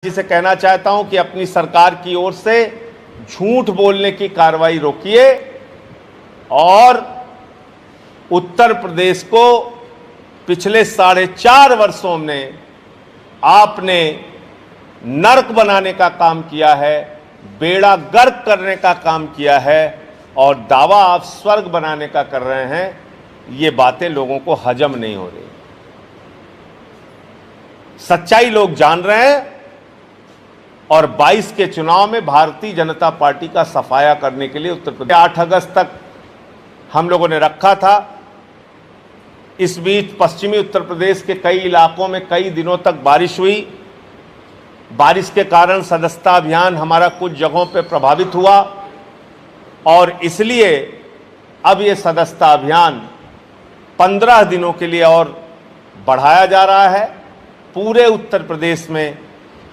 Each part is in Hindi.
जी से कहना चाहता हूं कि अपनी सरकार की ओर से झूठ बोलने की कार्रवाई रोकिए और उत्तर प्रदेश को पिछले 4.5 वर्षों में आपने नर्क बनाने का काम किया है, बेड़ा गर्क करने का काम किया है और दावा आप स्वर्ग बनाने का कर रहे हैं। ये बातें लोगों को हजम नहीं हो रही। सच्चाई लोग जान रहे हैं और 22 के चुनाव में भारतीय जनता पार्टी का सफाया करने के लिए उत्तर प्रदेश 8 अगस्त तक हम लोगों ने रखा था। इस बीच पश्चिमी उत्तर प्रदेश के कई इलाकों में कई दिनों तक बारिश हुई। बारिश के कारण सदस्यता अभियान हमारा कुछ जगहों पर प्रभावित हुआ और इसलिए अब ये सदस्यता अभियान 15 दिनों के लिए और बढ़ाया जा रहा है। पूरे उत्तर प्रदेश में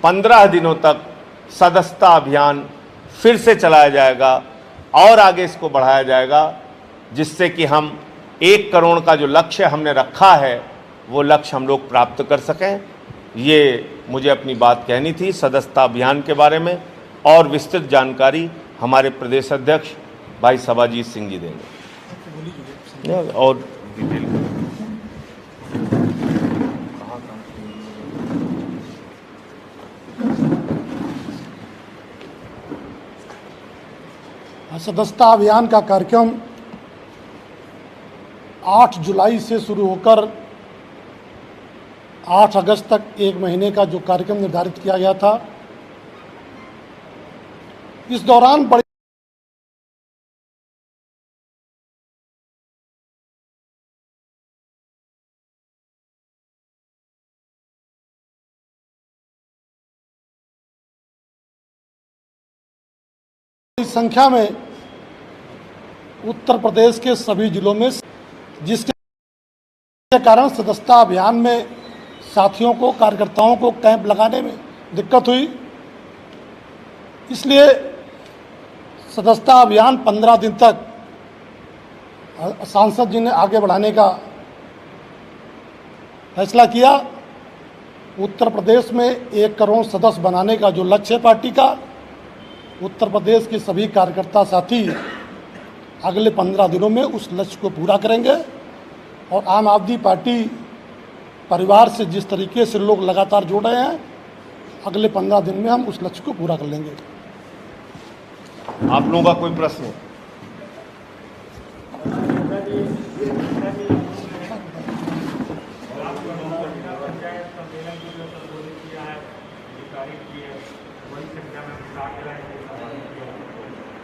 15 दिनों तक सदस्यता अभियान फिर से चलाया जाएगा और आगे इसको बढ़ाया जाएगा, जिससे कि हम 1 करोड़ का जो लक्ष्य हमने रखा है वो लक्ष्य हम लोग प्राप्त कर सकें। ये मुझे अपनी बात कहनी थी सदस्यता अभियान के बारे में और विस्तृत जानकारी हमारे प्रदेश अध्यक्ष भाई सभाजीत सिंह जी देंगे और डिटेल सदस्यता अभियान का कार्यक्रम 8 जुलाई से शुरू होकर 8 अगस्त तक 1 महीने का जो कार्यक्रम निर्धारित किया गया था, इस दौरान बड़ी संख्या में उत्तर प्रदेश के सभी जिलों में, जिसके कारण सदस्यता अभियान में साथियों को, कार्यकर्ताओं को कैंप लगाने में दिक्कत हुई। इसलिए सदस्यता अभियान 15 दिन तक सांसद जी ने आगे बढ़ाने का फैसला किया। उत्तर प्रदेश में 1 करोड़ सदस्य बनाने का जो लक्ष्य है पार्टी का, उत्तर प्रदेश के सभी कार्यकर्ता साथी अगले 15 दिनों में उस लक्ष्य को पूरा करेंगे और आम आदमी पार्टी परिवार से जिस तरीके से लोग लगातार जुड़ रहे हैं, अगले 15 दिन में हम उस लक्ष्य को पूरा कर लेंगे। आप लोगों का कोई प्रश्न?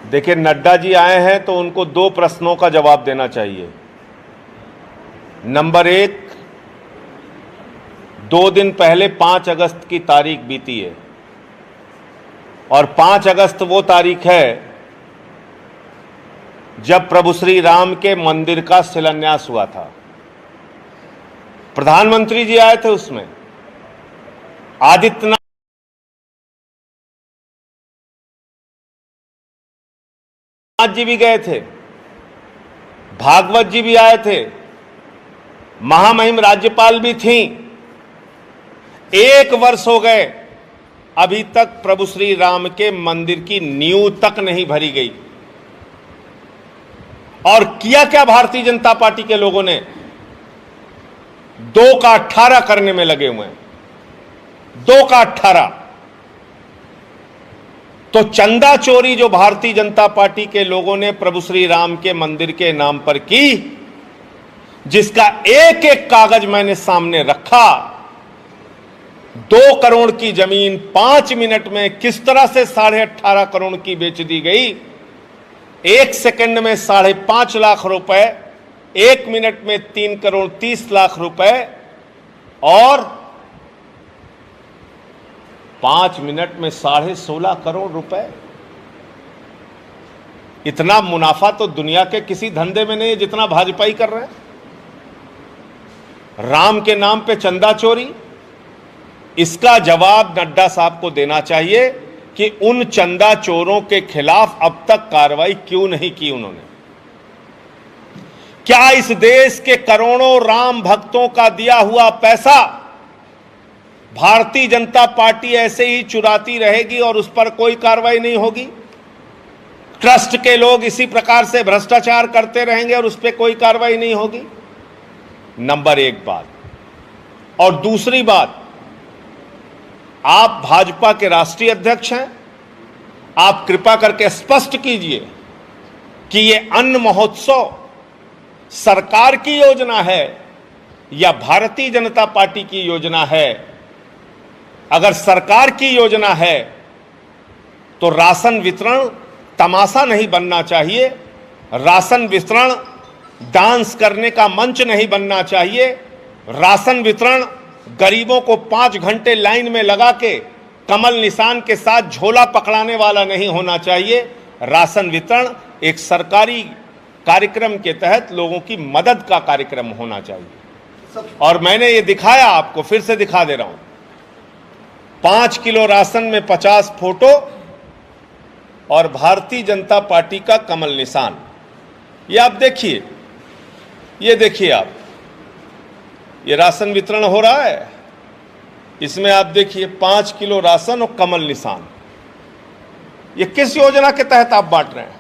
देखिए, नड्डा जी आए हैं तो उनको 2 प्रश्नों का जवाब देना चाहिए। नंबर 1, 2 दिन पहले 5 अगस्त की तारीख बीती है और 5 अगस्त वो तारीख है जब प्रभु श्री राम के मंदिर का शिलान्यास हुआ था। प्रधानमंत्री जी आए थे, उसमें आदित्यनाथ जी भी गए थे, भागवत जी भी आए थे, महामहिम राज्यपाल भी थीं। 1 वर्ष हो गए, अभी तक प्रभु श्री राम के मंदिर की नींव तक नहीं भरी गई। और किया क्या भारतीय जनता पार्टी के लोगों ने? 2 का 18 करने में लगे हुए हैं। 2 का 18 तो चंदा चोरी जो भारतीय जनता पार्टी के लोगों ने प्रभु श्री राम के मंदिर के नाम पर की, जिसका एक एक कागज मैंने सामने रखा। 2 करोड़ की जमीन 5 मिनट में किस तरह से 18.5 करोड़ की बेच दी गई। 1 सेकंड में 5.5 लाख रुपए, 1 मिनट में 3 करोड़ 30 लाख रुपए और 5 मिनट में 16.5 करोड़ रुपए। इतना मुनाफा तो दुनिया के किसी धंधे में नहीं है जितना भाजपाई कर रहे हैं। राम के नाम पे चंदा चोरी, इसका जवाब नड्डा साहब को देना चाहिए कि उन चंदा चोरों के खिलाफ अब तक कार्रवाई क्यों नहीं की उन्होंने। क्या इस देश के करोड़ों राम भक्तों का दिया हुआ पैसा भारतीय जनता पार्टी ऐसे ही चुराती रहेगी और उस पर कोई कार्रवाई नहीं होगी? ट्रस्ट के लोग इसी प्रकार से भ्रष्टाचार करते रहेंगे और उस पर कोई कार्रवाई नहीं होगी? नंबर एक बात। और दूसरी बात, आप भाजपा के राष्ट्रीय अध्यक्ष हैं, आप कृपा करके स्पष्ट कीजिए कि यह अन्न महोत्सव सरकार की योजना है या भारतीय जनता पार्टी की योजना है। अगर सरकार की योजना है तो राशन वितरण तमाशा नहीं बनना चाहिए, राशन वितरण डांस करने का मंच नहीं बनना चाहिए, राशन वितरण गरीबों को 5 घंटे लाइन में लगा के कमल निशान के साथ झोला पकड़ाने वाला नहीं होना चाहिए। राशन वितरण एक सरकारी कार्यक्रम के तहत लोगों की मदद का कार्यक्रम होना चाहिए। और मैंने ये दिखाया, आपको फिर से दिखा दे रहा हूं, 5 किलो राशन में 50 फोटो और भारतीय जनता पार्टी का कमल निशान। ये आप देखिए, ये देखिए आप, ये राशन वितरण हो रहा है, इसमें आप देखिए 5 किलो राशन और कमल निशान। ये किस योजना के तहत आप बांट रहे हैं?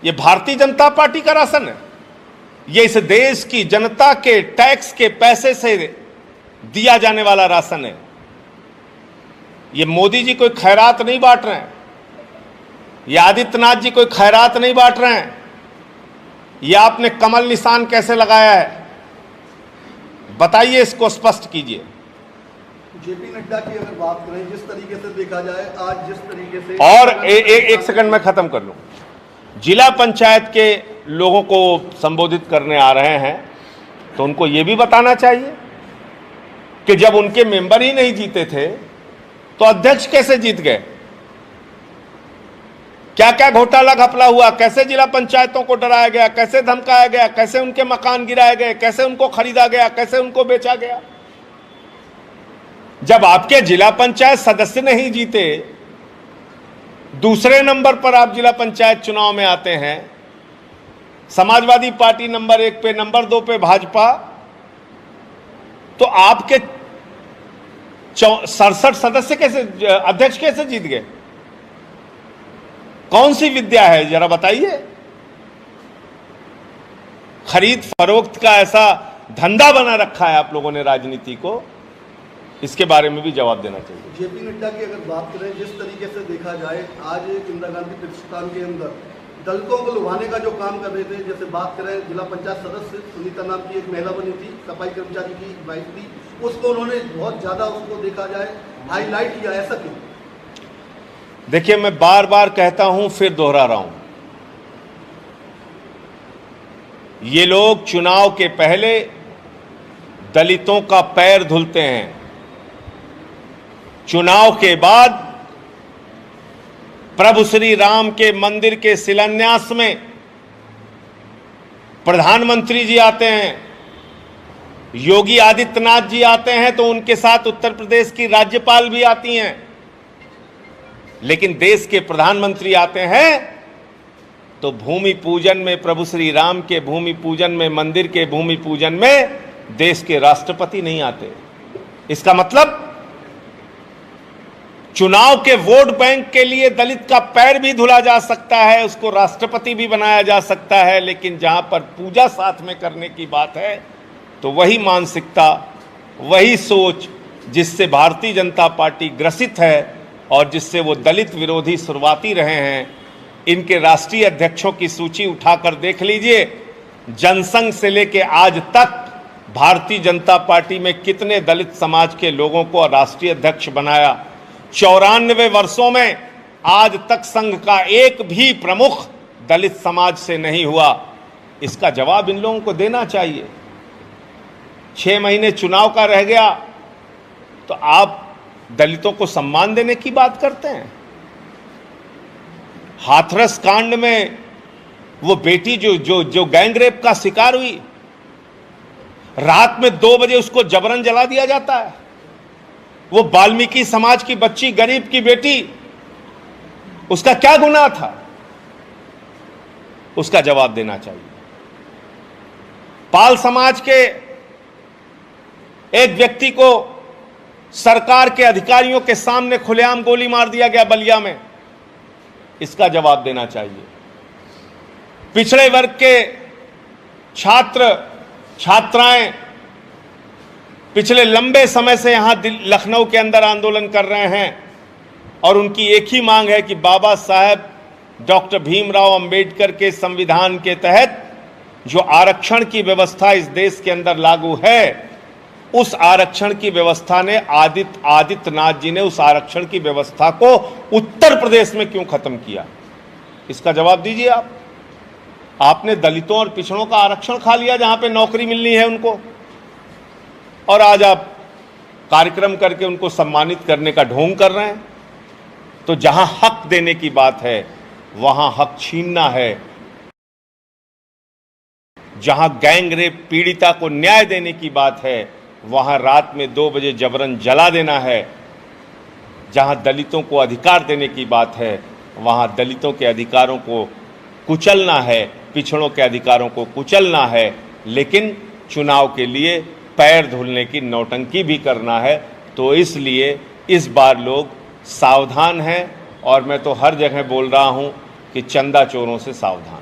ये भारतीय जनता पार्टी का राशन है, ये इस देश की जनता के टैक्स के पैसे से दिया जाने वाला राशन है। ये मोदी जी कोई खैरात नहीं बांट रहे हैं, ये आदित्यनाथ जी कोई खैरात नहीं बांट रहे हैं। ये आपने कमल निशान कैसे लगाया है? बताइए, इसको स्पष्ट कीजिए। जेपी नड्डा की अगर बात करें, जिस तरीके से देखा जाए आज जिस तरीके से, और एक सेकंड में खत्म कर लूं, जिला पंचायत के लोगों को संबोधित करने आ रहे हैं तो उनको यह भी बताना चाहिए कि जब उनके मेंबर ही नहीं जीते थे तो अध्यक्ष कैसे जीत गए? क्या क्या घोटाला घपला हुआ, कैसे जिला पंचायतों को डराया गया, कैसे धमकाया गया, कैसे उनके मकान गिराए गए, कैसे उनको खरीदा गया, कैसे उनको बेचा गया। जब आपके जिला पंचायत सदस्य नहीं जीते, दूसरे नंबर पर आप जिला पंचायत चुनाव में आते हैं, समाजवादी पार्टी नंबर 1 पे, नंबर 2 पे भाजपा, तो आपके 67 सदस्य कैसे, अध्यक्ष कैसे जीत गए? कौन सी विद्या है, जरा बताइए। खरीद फरोख्त का ऐसा धंधा बना रखा है आप लोगों ने राजनीति को, इसके बारे में भी जवाब देना चाहिए। जेपी नड्डा की अगर बात करें, जिस तरीके से देखा जाए आज इंदिरा गांधी प्रतिष्ठान के अंदर दलितों को लुभाने का जो काम कर रहे थे, जैसे बात करें जिला पंचायत सदस्य सुनीता नाम की एक महिला बनी थी, सफाई कर्मचारी की वाइफ थी, उसको उन्होंने बहुत ज्यादा, उसको देखा जाए हाईलाइट किया, ऐसा क्यों? देखिए, मैं बार बार कहता हूं, फिर दोहरा रहा हूं, ये लोग चुनाव के पहले दलितों का पैर धुलते हैं, चुनाव के बाद प्रभु श्री राम के मंदिर के शिलान्यास में प्रधानमंत्री जी आते हैं, योगी आदित्यनाथ जी आते हैं, तो उनके साथ उत्तर प्रदेश की राज्यपाल भी आती हैं। लेकिन देश के प्रधानमंत्री आते हैं तो भूमि पूजन में, प्रभु श्री राम के भूमि पूजन में, मंदिर के भूमि पूजन में देश के राष्ट्रपति नहीं आते। इसका मतलब चुनाव के वोट बैंक के लिए दलित का पैर भी धुला जा सकता है, उसको राष्ट्रपति भी बनाया जा सकता है, लेकिन जहां पर पूजा साथ में करने की बात है तो वही मानसिकता, वही सोच जिससे भारतीय जनता पार्टी ग्रसित है और जिससे वो दलित विरोधी शुरुआती रहे हैं। इनके राष्ट्रीय अध्यक्षों की सूची उठाकर देख लीजिए, जनसंघ से लेकर आज तक भारतीय जनता पार्टी में कितने दलित समाज के लोगों को राष्ट्रीय अध्यक्ष बनाया। 94 वर्षों में आज तक संघ का एक भी प्रमुख दलित समाज से नहीं हुआ। इसका जवाब इन लोगों को देना चाहिए। 6 महीने चुनाव का रह गया तो आप दलितों को सम्मान देने की बात करते हैं। हाथरस कांड में वो बेटी जो गैंगरेप का शिकार हुई, रात में 2 बजे उसको जबरन जला दिया जाता है। वो वाल्मीकि समाज की बच्ची, गरीब की बेटी, उसका क्या गुनाह था? उसका जवाब देना चाहिए। पाल समाज के एक व्यक्ति को सरकार के अधिकारियों के सामने खुलेआम गोली मार दिया गया बलिया में, इसका जवाब देना चाहिए। पिछड़े वर्ग के छात्र छात्राएं पिछले लंबे समय से यहां लखनऊ के अंदर आंदोलन कर रहे हैं और उनकी एक ही मांग है कि बाबा साहेब डॉक्टर भीमराव अंबेडकर के संविधान के तहत जो आरक्षण की व्यवस्था इस देश के अंदर लागू है, उस आरक्षण की व्यवस्था ने आदित्यनाथ जी ने उस आरक्षण की व्यवस्था को उत्तर प्रदेश में क्यों खत्म किया, इसका जवाब दीजिए आप। आपने दलितों और पिछड़ों का आरक्षण खा लिया जहां पे नौकरी मिलनी है उनको, और आज आप कार्यक्रम करके उनको सम्मानित करने का ढोंग कर रहे हैं। तो जहां हक देने की बात है वहां हक छीनना है, जहां गैंग रेप पीड़िता को न्याय देने की बात है वहां रात में 2 बजे जबरन जला देना है, जहां दलितों को अधिकार देने की बात है वहां दलितों के अधिकारों को कुचलना है, पिछड़ों के अधिकारों को कुचलना है, लेकिन चुनाव के लिए पैर धुलने की नौटंकी भी करना है। तो इसलिए इस बार लोग सावधान हैं, और मैं तो हर जगह बोल रहा हूं कि चंदा चोरों से सावधान।